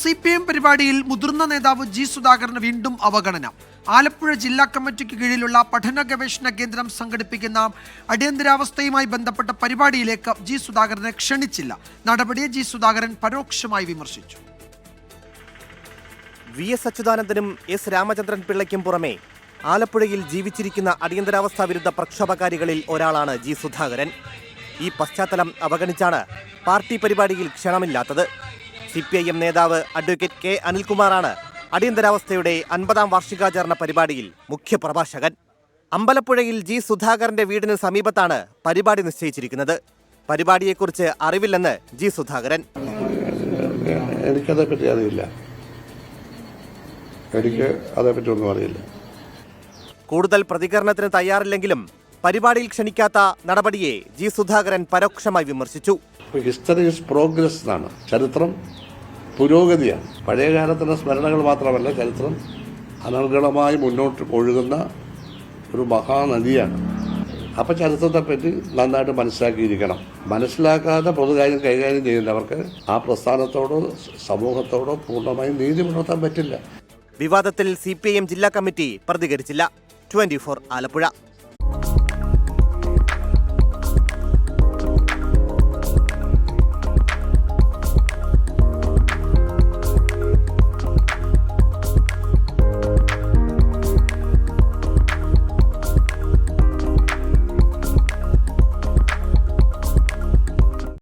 CPM പരിപാടിയിൽ മുതിർന്ന നേതാവ് ജി സുധാകരന് വീണ്ടും അവഗണന. ആലപ്പുഴ ജില്ലാ കമ്മിറ്റിക്ക് കീഴിലുള്ള പഠന ഗവേഷണ കേന്ദ്രം സംഘടിപ്പിക്കുന്ന അടിയന്തരാവസ്ഥയുമായി ബന്ധപ്പെട്ട പരിപാടിയിലേക്ക് ജി സുധാകരനെ ക്ഷണിച്ചില്ല. നടപടിയെ ജി സുധാകരൻ പരോക്ഷമായി വിമർശിച്ചു. VS അച്യുതാനന്ദനും S രാമചന്ദ്രൻ പിള്ളയ്ക്കും പുറമെ ആലപ്പുഴയിൽ ജീവിച്ചിരിക്കുന്ന അടിയന്തരാവസ്ഥാ വിരുദ്ധ പ്രക്ഷോഭകാരികളിൽ ഒരാളാണ് ജി സുധാകരൻ. ഈ പശ്ചാത്തലം അവഗണിച്ചാണ് പാർട്ടി പരിപാടിയിൽ ക്ഷണമില്ലാത്തത്. CPIM നേതാവ് അഡ്വക്കേറ്റ് K അനിൽകുമാറാണ് അടിയന്തരാവസ്ഥയുടെ 50ാം വാർഷികാചരണ പരിപാടിയിൽ മുഖ്യപ്രഭാഷകൻ. അമ്പലപ്പുഴയിൽ ജി സുധാകരന്റെ വീടിന് സമീപത്താണ് പരിപാടി നിശ്ചയിച്ചിരിക്കുന്നത്. പരിപാടിയെക്കുറിച്ച് അറിവില്ലെന്ന് ജി സുധാകരൻ. എനിക്കതേപ്പറ്റി അറിയില്ല. അതേപ്പറ്റി ഒന്നും അറിയില്ല. കൂടുതൽ പ്രതികരണത്തിന് തയ്യാറില്ലെങ്കിലും പരിപാടിയിൽ ക്ഷണിക്കാത്ത നടപടിയെ ജി സുധാകരൻ പരോക്ഷമായി വിമർശിച്ചു. ഹിസ്റ്ററി ഈസ് പ്രോഗ്രസ് എന്നാണ്. ചരിത്രം പുരോഗതിയാണ്. പഴയകാലത്തുള്ള സ്മരണകൾ മാത്രമല്ല, ചരിത്രം അനർഗളമായി മുന്നോട്ട് ഒഴുകുന്ന ഒരു മഹാനദിയാണ്. അപ്പം ചരിത്രത്തെപ്പറ്റി നന്നായിട്ട് മനസ്സിലാക്കിയിരിക്കണം. മനസ്സിലാക്കാതെ പൊതുകാര്യം കൈകാര്യം ചെയ്യുന്നവർക്ക് ആ പ്രസ്ഥാനത്തോടോ സമൂഹത്തോടോ പൂർണ്ണമായും നീതി പുലർത്താൻ പറ്റില്ല. വിവാദത്തിൽ CPIM ജില്ലാ കമ്മിറ്റി പ്രതികരിച്ചില്ല. 24 ആലപ്പുഴ.